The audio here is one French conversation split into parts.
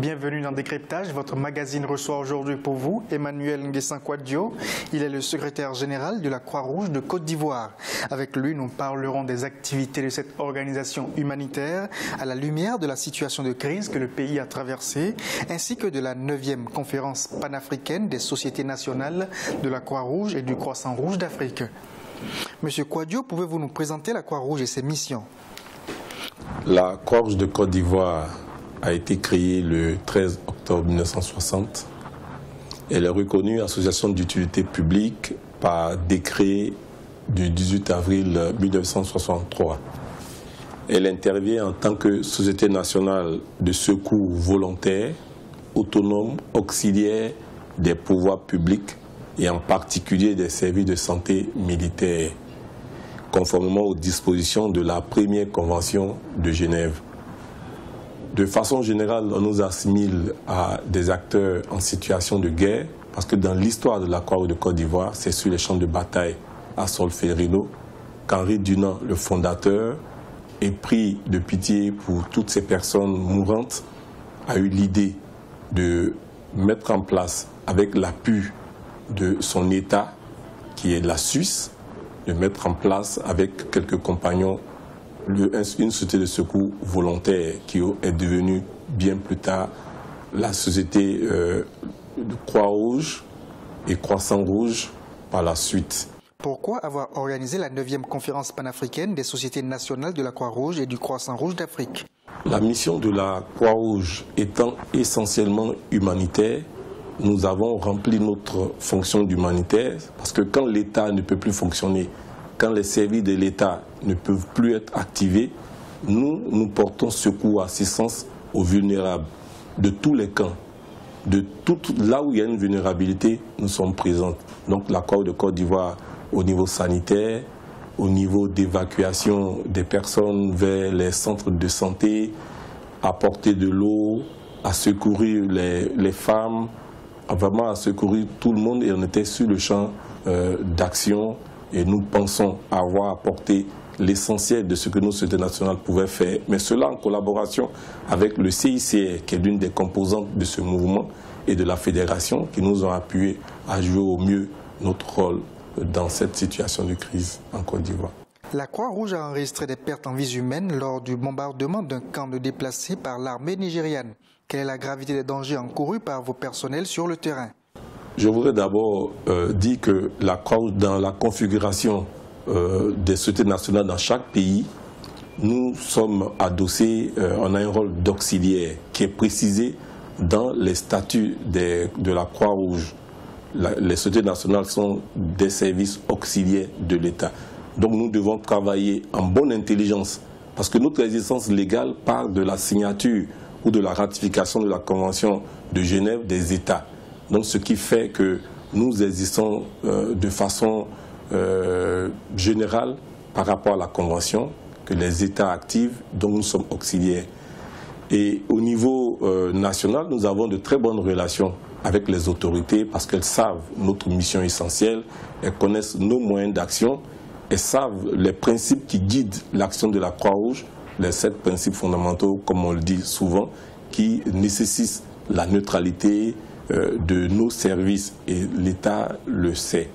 Bienvenue dans Décryptage. Votre magazine reçoit aujourd'hui pour vous Emmanuel Nguessan Kouadio. Il est le secrétaire général de la Croix-Rouge de Côte d'Ivoire. Avec lui, nous parlerons des activités de cette organisation humanitaire à la lumière de la situation de crise que le pays a traversée, ainsi que de la 9e conférence panafricaine des sociétés nationales de la Croix-Rouge et du Croissant-Rouge d'Afrique. Monsieur Kouadio, pouvez-vous nous présenter la Croix-Rouge et ses missions? La Croix-Rouge de Côte d'Ivoire a été créée le 13 octobre 1960. Elle est reconnue association d'utilité publique par décret du 18 avril 1963. Elle intervient en tant que société nationale de secours volontaire, autonome, auxiliaire des pouvoirs publics et en particulier des services de santé militaires, conformément aux dispositions de la première convention de Genève. De façon générale, on nous assimile à des acteurs en situation de guerre, parce que dans l'histoire de la Croix-Rouge de Côte d'Ivoire, c'est sur les champs de bataille à Solferino qu'Henri Dunant, le fondateur, épris de pitié pour toutes ces personnes mourantes, a eu l'idée de mettre en place, avec l'appui de son État, qui est la Suisse, de mettre en place avec quelques compagnons une société de secours volontaire qui est devenue bien plus tard la société de Croix-Rouge et Croissant-Rouge par la suite. Pourquoi avoir organisé la 9e conférence panafricaine des sociétés nationales de la Croix-Rouge et du Croissant-Rouge d'Afrique? La mission de la Croix-Rouge étant essentiellement humanitaire, nous avons rempli notre fonction d'humanitaire parce que quand l'État ne peut plus fonctionner, quand les services de l'État ne peuvent plus être activés, nous portons secours, assistance aux vulnérables de tous les camps. Là où il y a une vulnérabilité, nous sommes présents. Donc la Croix-Rouge de Côte d'Ivoire au niveau sanitaire, au niveau d'évacuation des personnes vers les centres de santé, apporter de l'eau, à secourir les femmes, vraiment à secourir tout le monde, et on était sur le champ d'action. Et nous pensons avoir apporté l'essentiel de ce que nos sociétés nationales pouvaient faire, mais cela en collaboration avec le CICR, qui est l'une des composantes de ce mouvement, et de la fédération, qui nous ont appuyés à jouer au mieux notre rôle dans cette situation de crise en Côte d'Ivoire. La Croix-Rouge a enregistré des pertes en vies humaines lors du bombardement d'un camp de déplacés par l'armée nigériane. Quelle est la gravité des dangers encourus par vos personnels sur le terrain? Je voudrais d'abord dire que la Croix-Rouge, dans la configuration des sociétés nationales dans chaque pays, nous sommes adossés, on a un rôle d'auxiliaire qui est précisé dans les statuts de la Croix-Rouge. Les sociétés nationales sont des services auxiliaires de l'État. Donc nous devons travailler en bonne intelligence, parce que notre existence légale part de la signature ou de la ratification de la Convention de Genève des États. Donc ce qui fait que nous existons de façon générale par rapport à la Convention, que les États activent, donc nous sommes auxiliaires. Et au niveau national, nous avons de très bonnes relations avec les autorités parce qu'elles savent notre mission essentielle, elles connaissent nos moyens d'action, elles savent les principes qui guident l'action de la Croix-Rouge, les 7 principes fondamentaux, comme on le dit souvent, qui nécessitent la neutralité de nos services, et l'État le sait.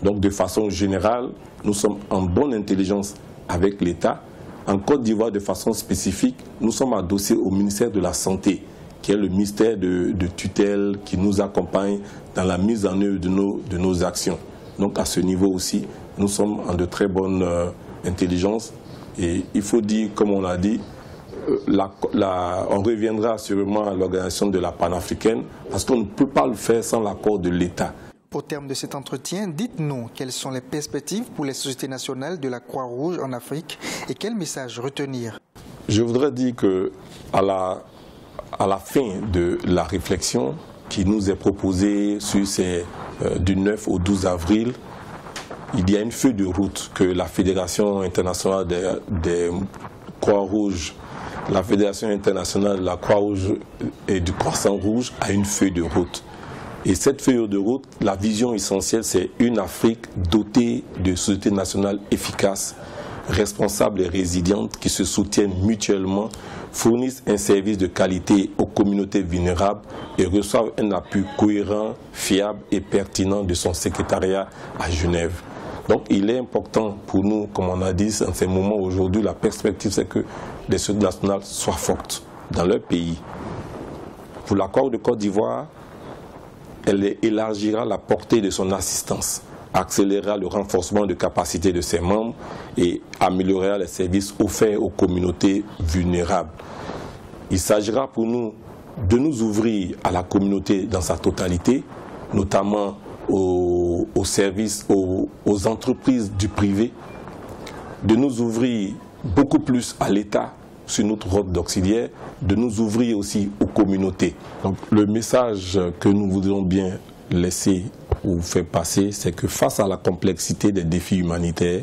Donc de façon générale, nous sommes en bonne intelligence avec l'État. En Côte d'Ivoire, de façon spécifique, nous sommes adossés au ministère de la Santé, qui est le ministère de tutelle qui nous accompagne dans la mise en œuvre de nos actions. Donc à ce niveau aussi, nous sommes en de très bonne intelligence. Et il faut dire, comme on l'a dit, on reviendra sûrement à l'organisation de la panafricaine, parce qu'on ne peut pas le faire sans l'accord de l'État. Au terme de cet entretien, dites-nous quelles sont les perspectives pour les sociétés nationales de la Croix-Rouge en Afrique et quel message retenir? Je voudrais dire qu'à la fin de la réflexion qui nous est proposée du 9 au 12 avril, il y a une feuille de route que la Fédération internationale des Croix-Rouges, la Fédération internationale de la Croix-Rouge et du Croissant-Rouge a une feuille de route. Et cette feuille de route, la vision essentielle, c'est une Afrique dotée de sociétés nationales efficaces, responsables et résilientes qui se soutiennent mutuellement, fournissent un service de qualité aux communautés vulnérables et reçoivent un appui cohérent, fiable et pertinent de son secrétariat à Genève. Donc il est important pour nous, comme on a dit, en ces moments aujourd'hui, la perspective c'est que les sociétés nationales soient fortes dans leur pays. Pour la Croix-Rouge de Côte d'Ivoire, elle élargira la portée de son assistance, accélérera le renforcement de capacités de ses membres et améliorera les services offerts aux communautés vulnérables. Il s'agira pour nous de nous ouvrir à la communauté dans sa totalité, notamment aux services, aux entreprises du privé, de nous ouvrir beaucoup plus à l'État sur notre rôle d'auxiliaire, de nous ouvrir aussi aux communautés. Donc, le message que nous voudrions bien laisser ou faire passer, c'est que face à la complexité des défis humanitaires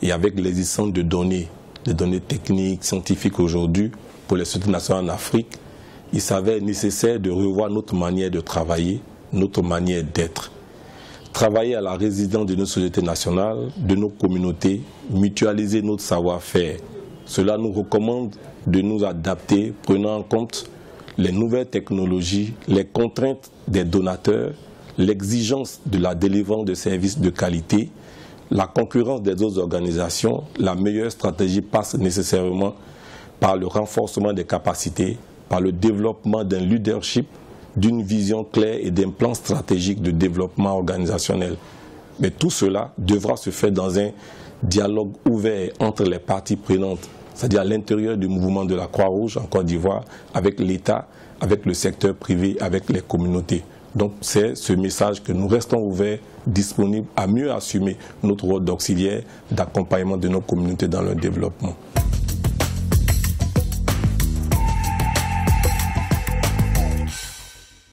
et avec l'existence de données techniques, scientifiques aujourd'hui pour les sociétés nationales en Afrique, il s'avère nécessaire de revoir notre manière de travailler, notre manière d'être. Travailler à la résidence de nos sociétés nationales, de nos communautés, mutualiser notre savoir-faire. Cela nous recommande de nous adapter, prenant en compte les nouvelles technologies, les contraintes des donateurs, l'exigence de la délivrance de services de qualité, la concurrence des autres organisations. La meilleure stratégie passe nécessairement par le renforcement des capacités, par le développement d'un leadership, d'une vision claire et d'un plan stratégique de développement organisationnel. Mais tout cela devra se faire dans un dialogue ouvert entre les parties prenantes, c'est-à-dire à l'intérieur du mouvement de la Croix-Rouge en Côte d'Ivoire, avec l'État, avec le secteur privé, avec les communautés. Donc c'est ce message que nous restons ouverts, disponibles à mieux assumer notre rôle d'auxiliaire, d'accompagnement de nos communautés dans leur développement.